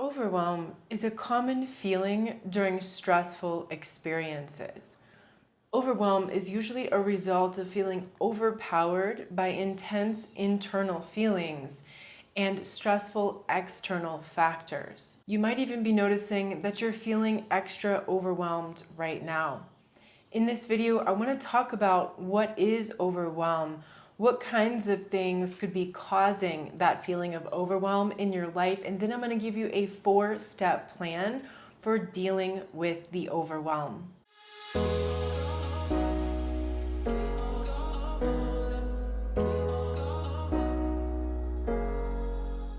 Overwhelm is a common feeling during stressful experiences. Overwhelm is usually a result of feeling overpowered by intense internal feelings and stressful external factors. You might even be noticing that you're feeling extra overwhelmed right now. In this video, I want to talk about what is overwhelm, what kinds of things could be causing that feeling of overwhelm in your life, and then I'm going to give you a 4-step plan for dealing with the overwhelm.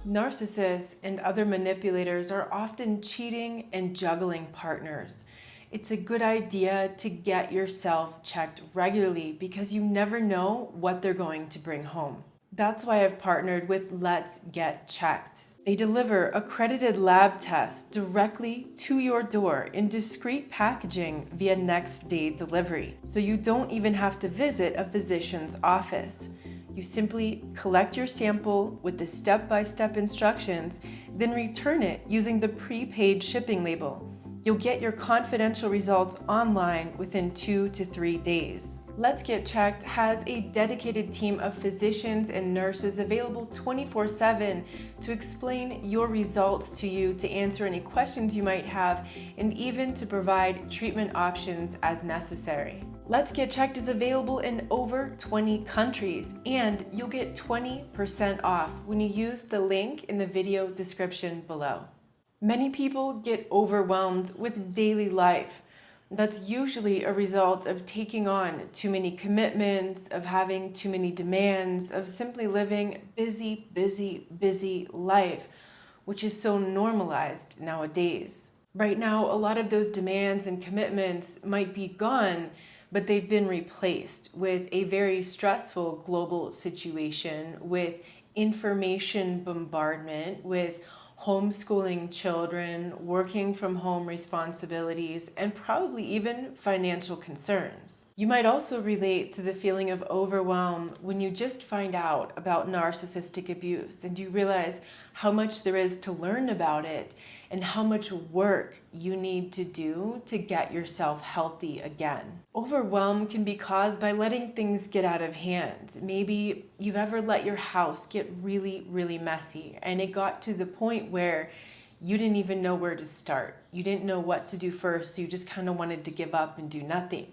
Narcissists and other manipulators are often cheating and juggling partners. It's a good idea to get yourself checked regularly because you never know what they're going to bring home. That's why I've partnered with Let's Get Checked. They deliver accredited lab tests directly to your door in discreet packaging via next day delivery, so you don't even have to visit a physician's office. You simply collect your sample with the step-by-step instructions, then return it using the prepaid shipping label. You'll get your confidential results online within 2 to 3 days. Let's Get Checked has a dedicated team of physicians and nurses available 24/7 to explain your results to you, to answer any questions you might have, and even to provide treatment options as necessary. Let's Get Checked is available in over 20 countries, and you'll get 20% off when you use the link in the video description below. Many people get overwhelmed with daily life. That's usually a result of taking on too many commitments, of having too many demands, of simply living busy life, which is so normalized nowadays. Right now, a lot of those demands and commitments might be gone, but they've been replaced with a very stressful global situation, with information bombardment, with homeschooling children, working from home responsibilities, and probably even financial concerns. You might also relate to the feeling of overwhelm when you just find out about narcissistic abuse and you realize how much there is to learn about it and how much work you need to do to get yourself healthy again. Overwhelm can be caused by letting things get out of hand. Maybe you've ever let your house get really messy and it got to the point where you didn't even know where to start. You didn't know what to do first, so you just kind of wanted to give up and do nothing.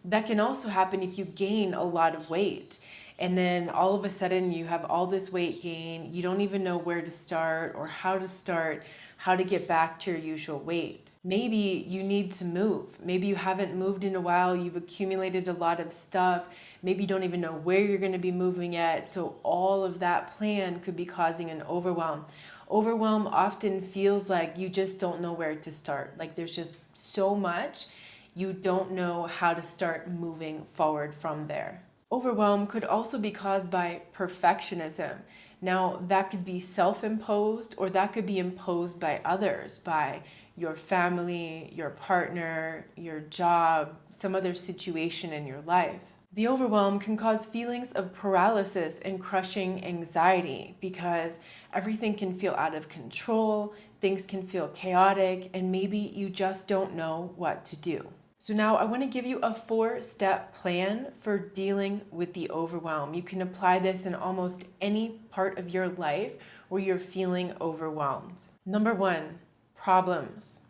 That can also happen if you gain a lot of weight and then all of a sudden you have all this weight gain. You don't even know where to start or how to get back to your usual weight. Maybe you need to move. Maybe you haven't moved in a while. You've accumulated a lot of stuff. Maybe you don't even know where you're going to be moving at. So all of that plan could be causing an overwhelm. Overwhelm often feels like you just don't know where to start. Like there's just so much. You don't know how to start moving forward from there. Overwhelm could also be caused by perfectionism. Now, that could be self-imposed or that could be imposed by others, by your family, your partner, your job, some other situation in your life. The overwhelm can cause feelings of paralysis and crushing anxiety because everything can feel out of control, things can feel chaotic, and maybe you just don't know what to do. So now I want to give you a 4-step plan for dealing with the overwhelm. You can apply this in almost any part of your life where you're feeling overwhelmed. Number 1, problems.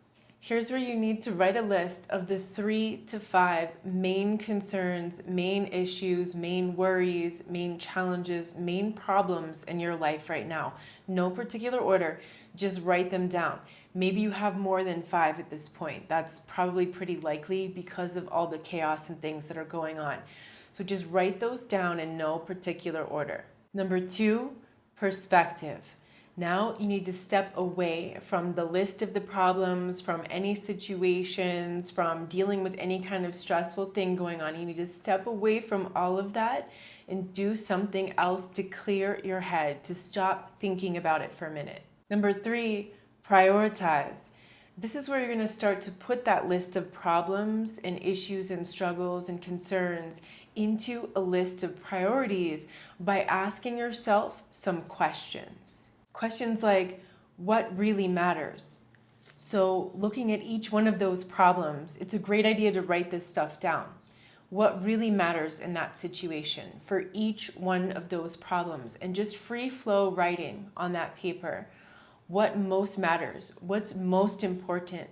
Here's where you need to write a list of the 3 to 5 main concerns, main issues, main worries, main challenges, main problems in your life right now. No particular order, just write them down. Maybe you have more than 5 at this point. That's probably pretty likely because of all the chaos and things that are going on. So just write those down in no particular order. Number 2, perspective. Now you need to step away from the list of the problems, from any situations, from dealing with any kind of stressful thing going on. You need to step away from all of that and do something else to clear your head, to stop thinking about it for a minute. Number 3, prioritize. This is where you're going to start to put that list of problems and issues and struggles and concerns into a list of priorities by asking yourself some questions. Questions like, what really matters. So looking at each one of those problems, it's a great idea to write this stuff down. What really matters in that situation for each one of those problems, and just free flow writing on that paper. What most matters? What's most important?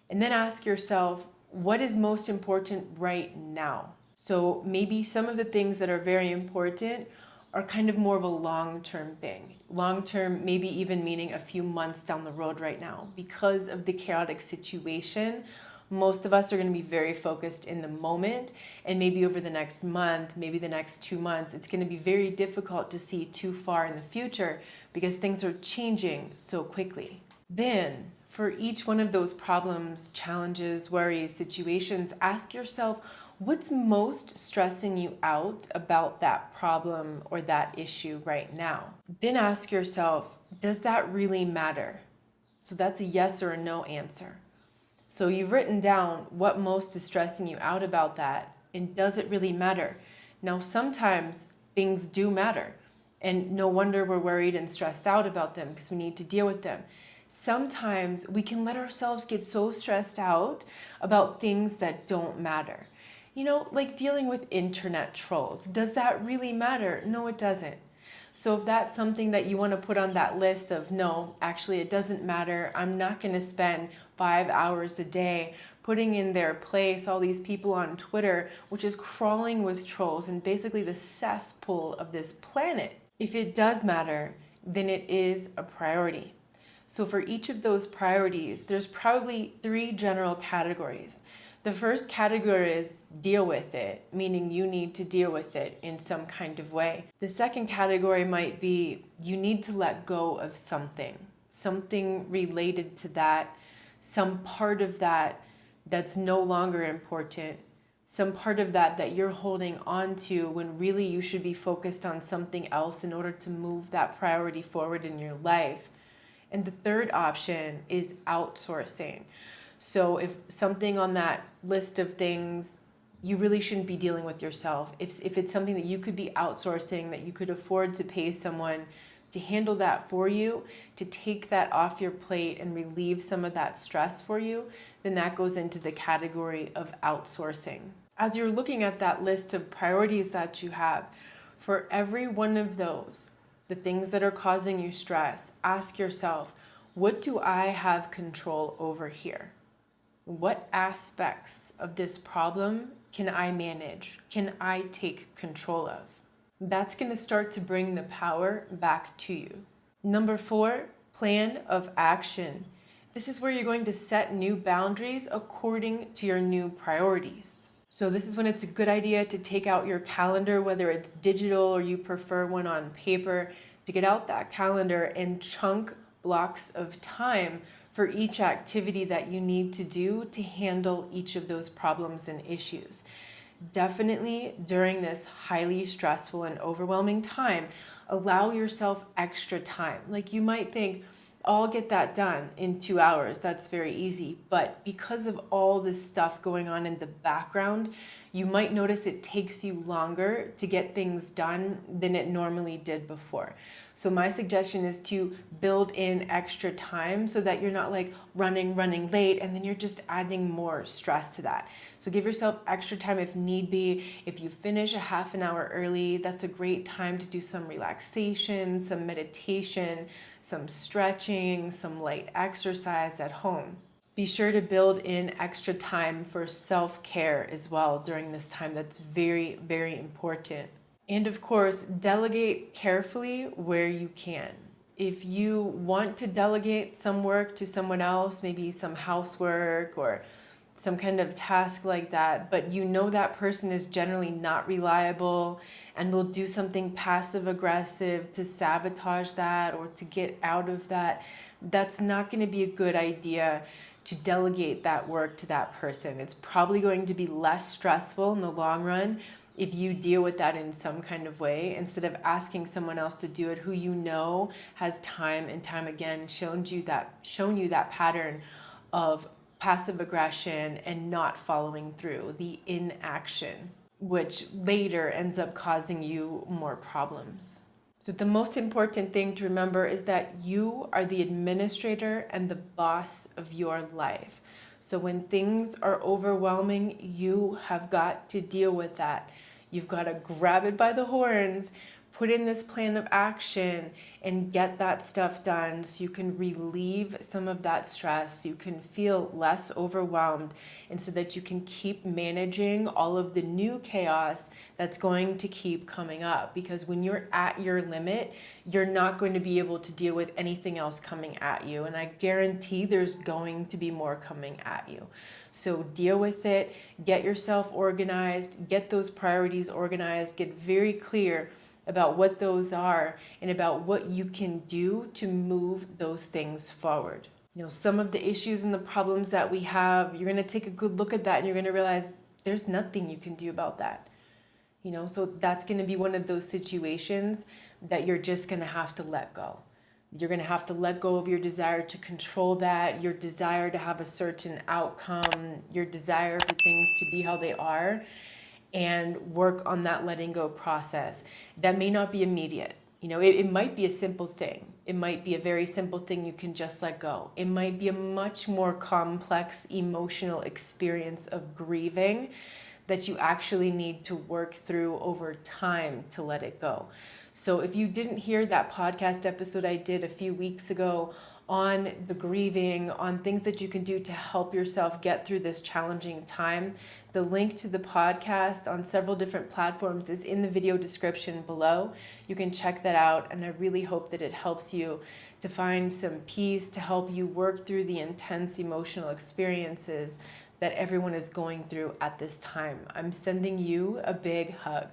And then ask yourself, what is most important right now? So maybe some of the things that are very important are kind of more of a long-term thing. Long-term, maybe even meaning a few months down the road right now. Because of the chaotic situation, most of us are going to be very focused in the moment, and maybe over the next month, maybe the next 2 months, it's going to be very difficult to see too far in the future because things are changing so quickly. Then, for each one of those problems, challenges, worries, situations, ask yourself, what's most stressing you out about that problem or that issue right now? Then ask yourself, does that really matter? So that's a yes or a no answer. So you've written down what most is stressing you out about that, and does it really matter? Now, sometimes things do matter, and no wonder we're worried and stressed out about them because we need to deal with them. Sometimes we can let ourselves get so stressed out about things that don't matter. You know, like dealing with internet trolls. Does that really matter? No, it doesn't. So if that's something that you want to put on that list of, no, actually it doesn't matter, I'm not going to spend 5 hours a day putting in their place all these people on Twitter, which is crawling with trolls and basically the cesspool of this planet. If it does matter, then it is a priority. So for each of those priorities, there's probably 3 general categories. The first category is deal with it, meaning you need to deal with it in some kind of way. The second category might be you need to let go of something related to that, some part of that that's no longer important, some part of that you're holding on to when really you should be focused on something else in order to move that priority forward in your life. And the third option is outsourcing. So if something on that list of things you really shouldn't be dealing with yourself, if it's something that you could be outsourcing, that you could afford to pay someone to handle that for you, to take that off your plate and relieve some of that stress for you, then that goes into the category of outsourcing. As you're looking at that list of priorities that you have, for every one of those, the things that are causing you stress, ask yourself, what do I have control over here? What aspects of this problem can I manage? Can I take control of? That's going to start to bring the power back to you. Number 4, plan of action. This is where you're going to set new boundaries according to your new priorities. So this is when it's a good idea to take out your calendar, whether it's digital or you prefer one on paper, to get out that calendar and chunk blocks of time for each activity that you need to do to handle each of those problems and issues. Definitely during this highly stressful and overwhelming time, allow yourself extra time. Like you might think, I'll get that done in 2 hours. That's very easy. But because of all this stuff going on in the background, you might notice it takes you longer to get things done than it normally did before. So my suggestion is to build in extra time so that you're not like running late and then you're just adding more stress to that. So give yourself extra time if need be. If you finish a half an hour early, that's a great time to do some relaxation, some meditation, some stretching, some light exercise at home. Be sure to build in extra time for self-care as well during this time. That's very, very important. And of course, delegate carefully where you can. If you want to delegate some work to someone else, maybe some housework or some kind of task like that, but you know that person is generally not reliable and will do something passive aggressive to sabotage that or to get out of that, that's not going to be a good idea to delegate that work to that person. It's probably going to be less stressful in the long run if you deal with that in some kind of way instead of asking someone else to do it who you know has time and time again shown you that pattern of passive aggression and not following through, the inaction, which later ends up causing you more problems. So the most important thing to remember is that you are the administrator and the boss of your life. So when things are overwhelming, you have got to deal with that. You've got to grab it by the horns, put in this plan of action, and get that stuff done so you can relieve some of that stress, you can feel less overwhelmed, and so that you can keep managing all of the new chaos that's going to keep coming up. Because when you're at your limit, you're not going to be able to deal with anything else coming at you. And I guarantee there's going to be more coming at you. So deal with it, get yourself organized, get those priorities organized, get very clear about what those are and about what you can do to move those things forward. You know, some of the issues and the problems that we have, you're going to take a good look at that and you're going to realize there's nothing you can do about that. You know, so that's going to be one of those situations that you're just going to have to let go. You're going to have to let go of your desire to control that, your desire to have a certain outcome, your desire for things to be how they are, and work on that letting go process. That may not be immediate. You know, it might be a simple thing. It might be a very simple thing you can just let go. It might be a much more complex emotional experience of grieving that you actually need to work through over time to let it go. So if you didn't hear that podcast episode I did a few weeks ago on the grieving, on things that you can do to help yourself get through this challenging time, the link to the podcast on several different platforms is in the video description below. You can check that out, and I really hope that it helps you to find some peace, to help you work through the intense emotional experiences that everyone is going through at this time. I'm sending you a big hug.